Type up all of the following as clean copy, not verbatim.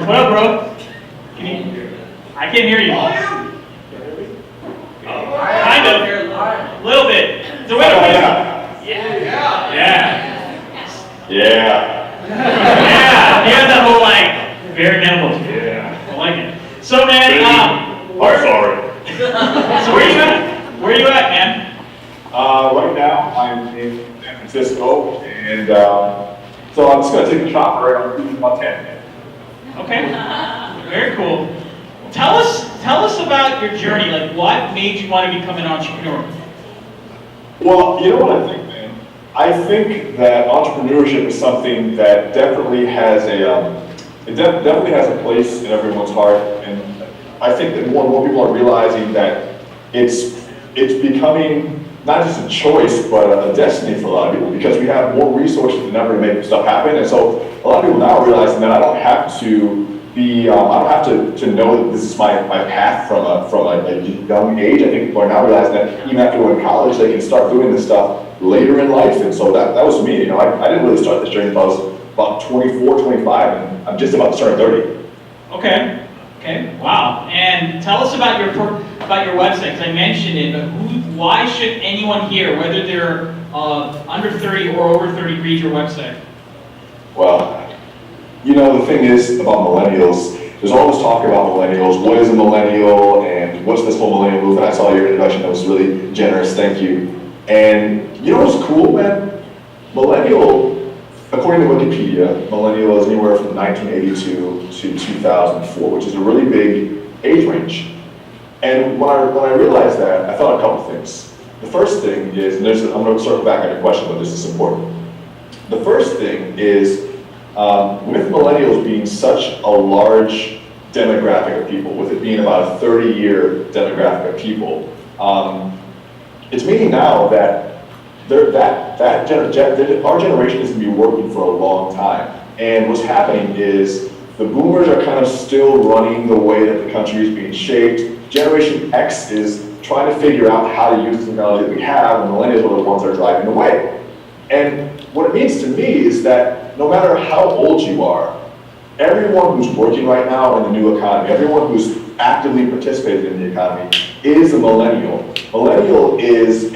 What up, bro? I can't hear you. Kind of. A little bit. So wait a minute. Yeah. Yeah, he has that whole like bare nipples. Yeah. I like it. So man, I'm sorry. So where you at, man? Right now, I'm in San Francisco, and so I'm just going to take a chopper right on Montana. Okay. Very cool. Tell us about your journey. Like, what made you want to become an entrepreneur? Well, you know what I think, man? I think that entrepreneurship is something that definitely has definitely has a place in everyone's heart, and I think that more and more people are realizing that it's becoming not just a choice, but a destiny for a lot of people, because we have more resources than ever to make stuff happen. And so a lot of people now are realizing that I don't have to be, I don't have to know that this is my path from a young age. I think people are now realizing that even after going to college, they can start doing this stuff later in life. And so that was me. You know, I didn't really start this journey until I was about 24, 25, and I'm just about to turn 30. Okay. Wow. And tell us about your website, because I mentioned it, but why should anyone here, whether they're under 30 or over 30, read your website? Well, you know, the thing is about millennials, there's all this talk about millennials. What is a millennial, and what's this whole millennial movement? I saw your introduction, that was really generous, thank you. And you know what's cool, man? Millennial, according to Wikipedia, millennial is anywhere from 1982 to 2004, which is a really big age range. And when I realized that, I thought a couple things. The first thing is, and I'm going to circle back on your question, but this is important. The first thing is, with millennials being such a large demographic of people, with it being about a 30-year demographic of people, it's meaning now that our generation is going to be working for a long time. And what's happening is the boomers are kind of still running the way that the country is being shaped. Generation X is trying to figure out how to use the technology that we have, and millennials are the ones that are driving the way. And what it means to me is that no matter how old you are, everyone who's working right now in the new economy, everyone who's actively participating in the economy is a millennial. Millennial is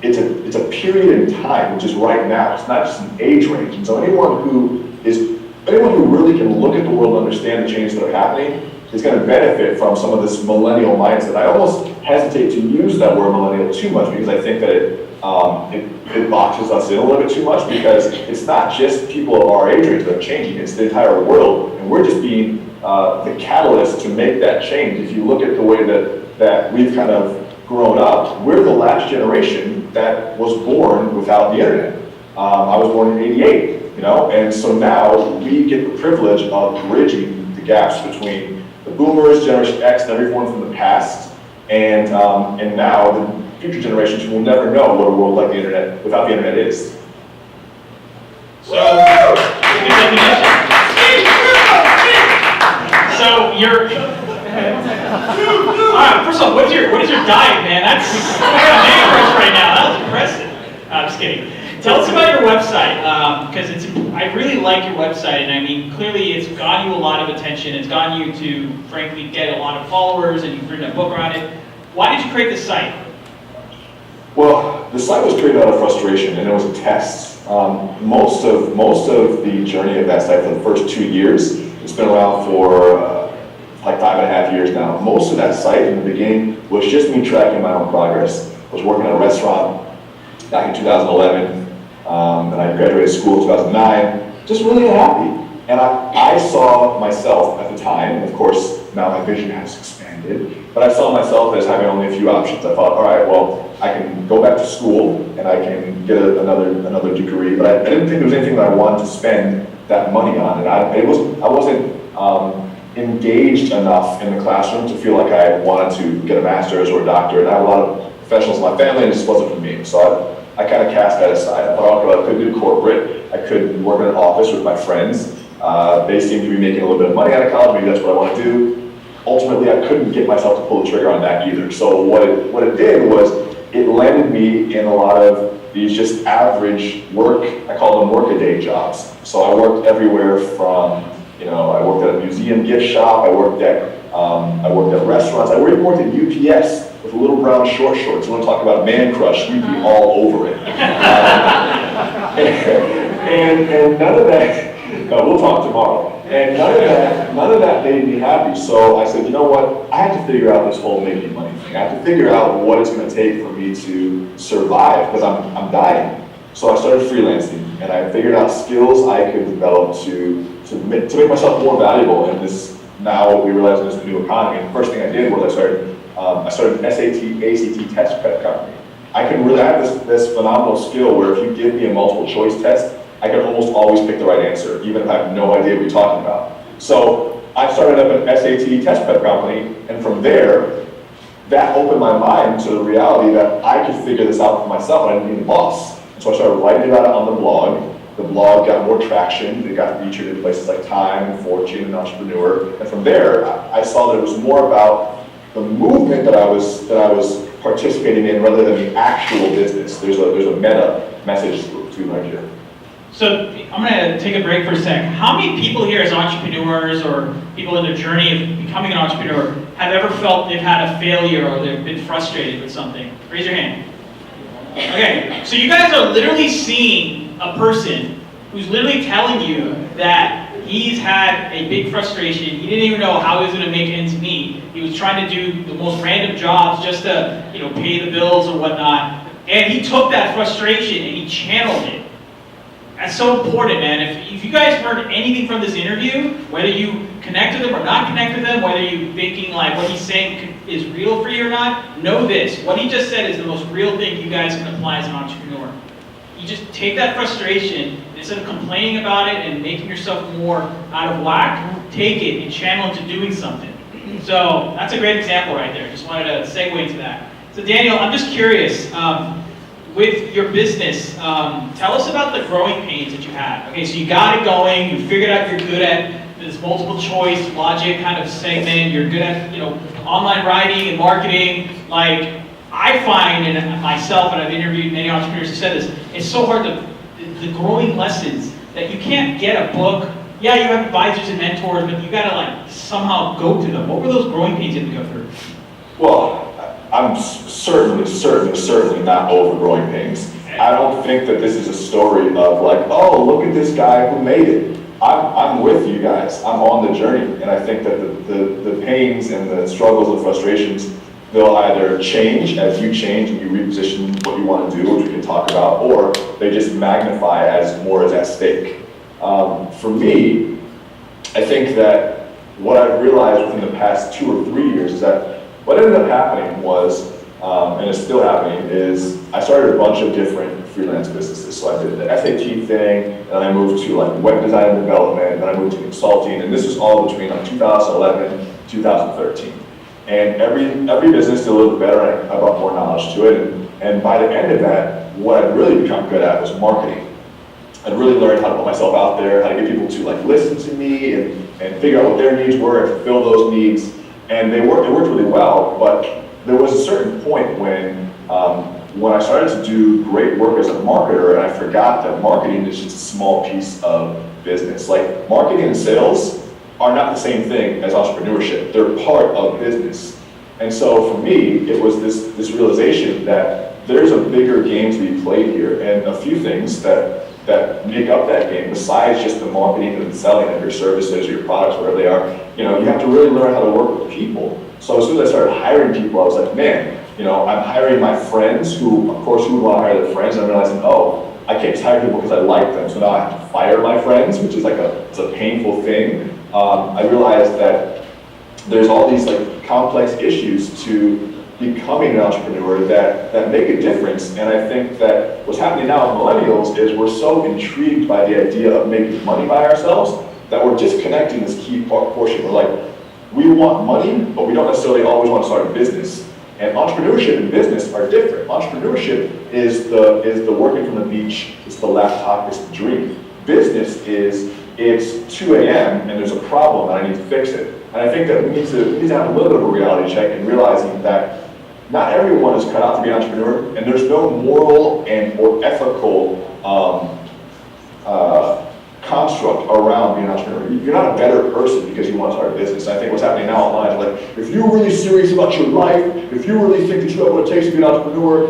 it's a period in time, which is right now. It's not just an age range. And so anyone who really can look at the world and understand the changes that are happening is going to benefit from some of this millennial mindset. I almost hesitate to use that word millennial too much, because I think that it boxes us in a little bit too much, because it's not just people of our age range that are changing, it's the entire world, and we're just being the catalyst to make that change. If you look at the way that we've kind of grown up, we're the last generation that was born without the internet. I was born in '88, you know, and so now we get the privilege of bridging the gaps between the boomers, Generation X, and everyone from the past, and now the future generations will never know what a world like the internet, without the internet is. So, good definition. So you're. All right. First of all, what is your diet, man? I got a name rush right now. That was impressive. I'm just kidding. Tell us about your website, because I really like your website, and I mean, clearly it's gotten you a lot of attention. It's gotten you to, frankly, get a lot of followers, and you've written a book around it. Why did you create this site? Well, the site was created out of frustration, and it was a test. Most of the journey of that site for the first 2 years, it's been around for like 5.5 years now. Most of that site in the beginning was just me tracking my own progress. I was working at a restaurant back in 2011, and I graduated school in 2009, just really unhappy. And I saw myself at the time, and of course now my vision has expanded, but I saw myself as having only a few options. I thought, all right, well, I can go back to school and I can get another degree, but I didn't think there was anything that I wanted to spend that money on, and I wasn't engaged enough in the classroom to feel like I wanted to get a master's or a doctorate. I had a lot of professionals in my family, and it just wasn't for me. So I kind of cast that aside. I thought, okay, I could do corporate. I could work in an office with my friends. They seem to be making a little bit of money out of college. Maybe that's what I want to do. Ultimately, I couldn't get myself to pull the trigger on that either. So what it did was it landed me in a lot of these just average work, I call them work-a-day jobs. So I worked everywhere from I worked at a museum gift shop, I worked at restaurants, I even worked at UPS with little brown short shorts. You want to talk about a man crush, we'd be all over it. And none of that, no, we'll talk tomorrow. And none of that made me happy. So I said, you know what? I have to figure out this whole making money thing. I have to figure out what it's going to take for me to survive, because I'm dying. So I started freelancing, and I figured out skills I could develop to make myself more valuable in this, now what we realize is the new economy. And the first thing I did was I started an SAT, ACT test prep company. I have this phenomenal skill where if you give me a multiple choice test, I can almost always pick the right answer, even if I have no idea what you're talking about. So I started up an SAT test prep company, and from there, that opened my mind to the reality that I could figure this out for myself, and I didn't need a boss. And so I started writing about it on the blog. The blog got more traction. It got featured in places like Time, Fortune, and Entrepreneur. And from there, I saw that it was more about the movement that I was participating in rather than the actual business. There's a meta message to right here. So I'm going to take a break for a second. How many people here as entrepreneurs or people in their journey of becoming an entrepreneur have ever felt they've had a failure or they've been frustrated with something? Raise your hand. Okay, so you guys are literally seeing a person who's literally telling you that he's had a big frustration. He didn't even know how he was going to make ends meet. He was trying to do the most random jobs just to, pay the bills or whatnot. And he took that frustration and he channeled it. That's so important, man. If you guys heard anything from this interview, whether you connect with them or not connect with them, whether you're thinking like what he's saying is real for you or not, know this. What he just said is the most real thing you guys can apply as an entrepreneur. You just take that frustration, instead of complaining about it and making yourself more out of whack, take it and channel into doing something. So that's a great example right there. Just wanted to segue into that. So Daniel, I'm just curious. With your business, tell us about the growing pains that you had. Okay, so you got it going, you figured out you're good at this multiple choice logic kind of segment, you're good at online writing and marketing. Like I find in myself, and I've interviewed many entrepreneurs who said this, it's so hard the growing lessons that you can't get a book. Yeah, you have advisors and mentors, but you gotta somehow go to them. What were those growing pains you had to go through? Well, I'm certainly not over growing pains. I don't think that this is a story of oh, look at this guy who made it. I'm with you guys. I'm on the journey, and I think that the pains and the struggles and frustrations, they'll either change as you change and you reposition what you want to do, which we can talk about, or they just magnify as more is at stake. For me, I think that what I've realized within the past 2 or 3 years is that what ended up happening was, and it's still happening, is I started a bunch of different freelance businesses. So I did the SAT thing, and then I moved to web design and development, and then I moved to consulting, and this was all between 2011 2013. And every business did a little bit better, and I brought more knowledge to it. And by the end of that, what I'd really become good at was marketing. I'd really learned how to put myself out there, how to get people to listen to me and figure out what their needs were and fulfill those needs. And it worked really well, but there was a certain point when I started to do great work as a marketer, and I forgot that marketing is just a small piece of business. Marketing and sales are not the same thing as entrepreneurship. They're part of business. And so for me, it was this realization that there's a bigger game to be played here, and a few things that make up that game, besides just the marketing and the selling of your services or your products, wherever they are. You have to really learn how to work with people. So as soon as I started hiring people, I was like, man, I'm hiring my friends who would want to hire their friends, and I'm realizing, oh, I can't just hire people because I like them, so now I have to fire my friends, which is it's a painful thing. I realized that there's all these complex issues to becoming an entrepreneur that make a difference. And I think that what's happening now with millennials is we're so intrigued by the idea of making money by ourselves that we're disconnecting this key portion. We're we want money, but we don't necessarily always want to start a business. And entrepreneurship and business are different. Entrepreneurship is the working from the beach, it's the laptop, it's the dream. Business is, it's 2 a.m. and there's a problem and I need to fix it. And I think that we need to have a little bit of a reality check in realizing that not everyone is cut out to be an entrepreneur, and there's no moral or ethical construct construct around being an entrepreneur. You're not a better person because you want to start a business. I think what's happening now online is like, if you're really serious about your life, if you really think that you have what it takes to be an entrepreneur,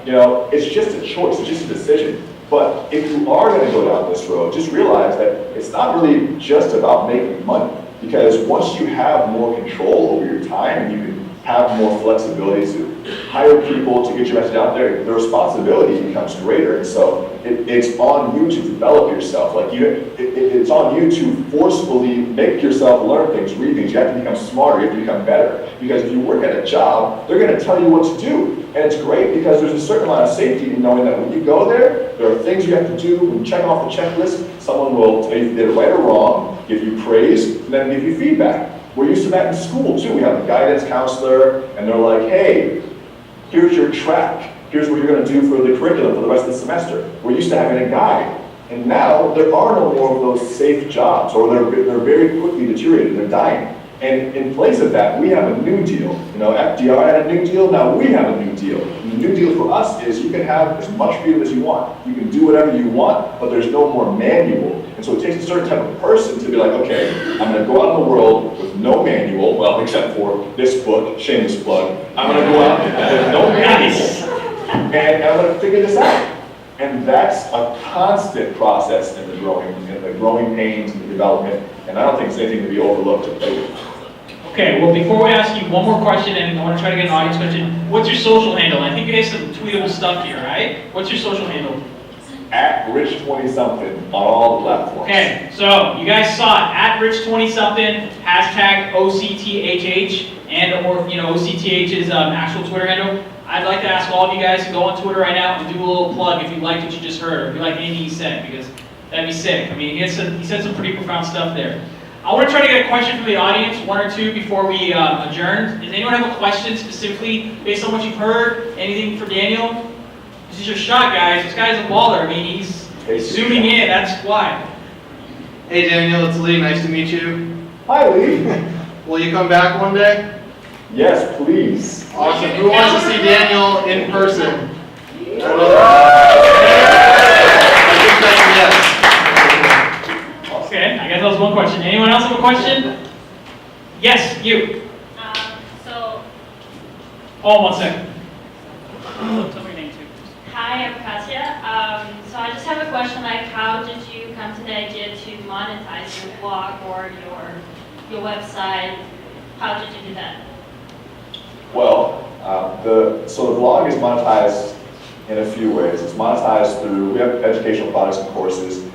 you know, it's just a choice, it's just a decision. But if you are going to go down this road, just realize that it's not really just about making money. Because once you have more control over your time and you can have more flexibility to hire people to get your message out there, the responsibility becomes greater. And so it's on you to develop yourself. Like it's on you to forcefully make yourself learn things, read things. You have to become smarter, you have to become better. Because if you work at a job, they're going to tell you what to do. And it's great because there's a certain amount of safety in knowing that when you go there are things you have to do. When you check off the checklist, someone will tell you if you did it right or wrong, give you praise, and then give you feedback. We're used to that in school too. We have a guidance counselor, and they're like, hey, here's your track. Here's what you're going to do for the curriculum for the rest of the semester. We're used to having a guide. And now there are no more of those safe jobs, or they're very quickly deteriorating, they're dying. And in place of that, we have a new deal. You know, FDR had a new deal, now we have a new deal. And the new deal for us is you can have as much freedom as you want. You can do whatever you want, but there's no more manual. And so it takes a certain type of person to be like, okay, I'm gonna go out in the world with no manual, well, except for this book, shameless plug. I'm gonna go out with no manual, and I'm gonna figure this out. And that's a constant process in the growing pains and the development, and I don't think it's anything to be overlooked or played with. Okay, well, before we ask you one more question, and I want to try to get an audience question, what's your social handle? I think you have some tweetable stuff here, right? What's your social handle? At Rich20something on all the platforms. Okay, so you guys saw it, at Rich20something, hashtag OCTHH, and or, you know, OCTH's actual Twitter handle. I'd like to ask all of you guys to go on Twitter right now and do a little plug if you liked what you just heard, or if you liked anything he said, because that'd be sick. I mean, he said some pretty profound stuff there. I want to try to get a question from the audience, one or two, before we adjourn. Does anyone have a question specifically based on what you've heard? Anything for Daniel? This is your shot, guys. This guy's a baller. I mean, he's zooming in. That's why. Hey, Daniel. It's Lee. Nice to meet you. Hi, Lee. Will you come back one day? Yes, please. Awesome. Who wants to see Daniel in person? Yes. Okay, I guess that was one question. Anyone else have a question? Yes, you. Oh, 1 second. Tell me your name too. Hi, I'm Katya. So I just have a question, like how did you come to the idea to monetize your blog or your website? How did you do that? Well, so the blog is monetized in a few ways. It's monetized through, we have educational products and courses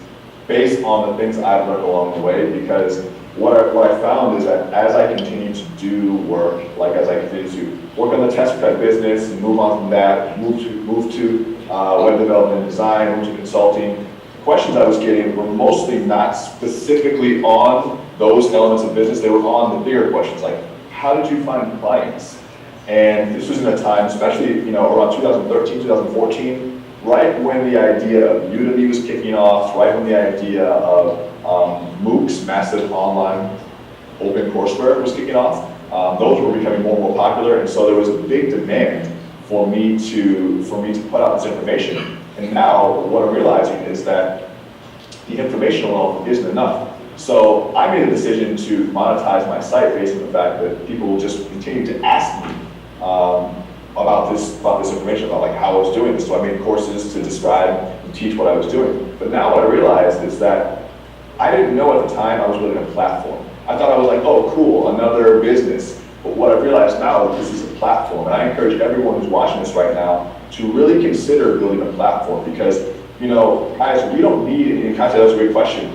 based on the things I've learned along the way, because what I found is that as I continue to do work, like as I continue to work on the test prep business and move on from that, move to web development and design, move to consulting, the questions I was getting were mostly not specifically on those elements of business, they were on the bigger questions, like how did you find clients? And this was in a time, especially around 2013, 2014, right when the idea of Udemy was kicking off, right when the idea of MOOCs, massive online open courseware, was kicking off. Those were becoming more and more popular, and so there was a big demand for me to put out this information. And now what I'm realizing is that the information alone isn't enough. So I made a decision to monetize my site based on the fact that people will just continue to ask me about this information, about like how I was doing this. So I made courses to describe and teach what I was doing. But now what I realized is that I didn't know at the time I was building a platform. I thought I was like, oh cool, another business. But what I've realized now is this is a platform. And I encourage everyone who's watching this right now to really consider building a platform, because guys, we don't need, and Katya, that was a great question.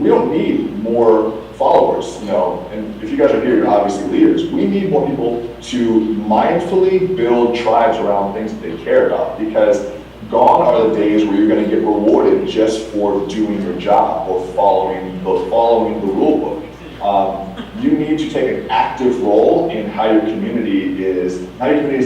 We don't need more followers, and if you guys are here, you're obviously leaders. We need more people to mindfully build tribes around things that they care about, because gone are the days where you're going to get rewarded just for doing your job or following the rule book. You need to take an active role in how your community is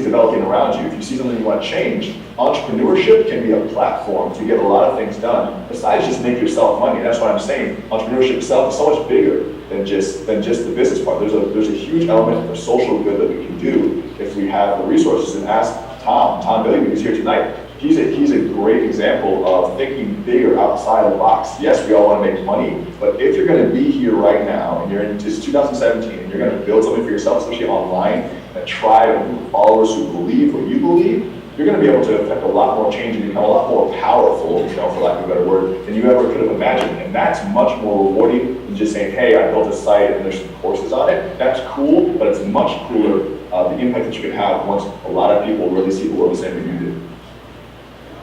developing around you. If you see something you want to change, entrepreneurship can be a platform to get a lot of things done, besides just make yourself money. That's what I'm saying. Entrepreneurship itself is so much bigger than just the business part. There's a huge element of social good that we can do if we have the resources. And ask Tom Billy, who's here tonight. he's a great example of thinking bigger outside the box. Yes, we all want to make money, but if you're going to be here right now and you're in just 2017 and you're going to build something for yourself, especially online, and a tribe of followers who believe what you believe, you're going to be able to affect a lot more change and become a lot more powerful, for lack of a better word, than you ever could have imagined. And that's much more rewarding than just saying, hey, I built a site and there's some courses on it. That's cool, but it's much cooler the impact that you can have once a lot of people really see the world the same way you do.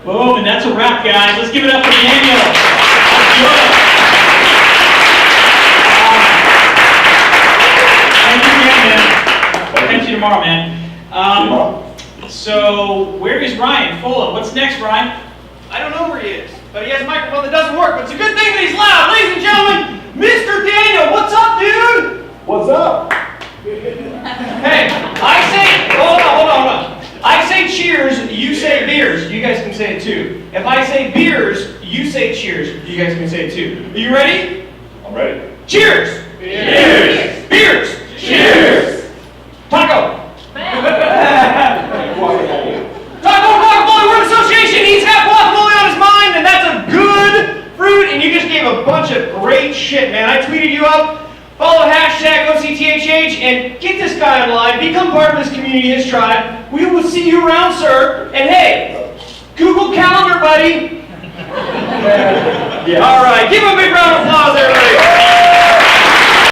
Boom, and that's a wrap, guys. Let's give it up for Daniel. That's good. Thank you again, man. I'll catch you tomorrow, man. So, where is Ryan? Fulham. What's next, Ryan? I don't know where he is, but he has a microphone that doesn't work, but it's a good thing that he's loud. Ladies and gentlemen, Mr. Daniel, what's up, dude? What's up? Hey, I say, hold on. I say cheers, you say beers. You guys can say it too. If I say beers, you say cheers. You guys can say it too. Are you ready? I'm ready. Cheers! Cheers! Beers! Cheers! Taco! Taco Guacamole Word Association, he's got guacamole on his mind, and that's a good fruit, and you just gave a bunch of great shit, man. I tweeted you up. Follow hashtag OCTHH and get this guy online. Become part of this community, his tribe. We will see you around, sir. And hey, Google Calendar, buddy. Yeah. All right, give him a big round of applause, everybody.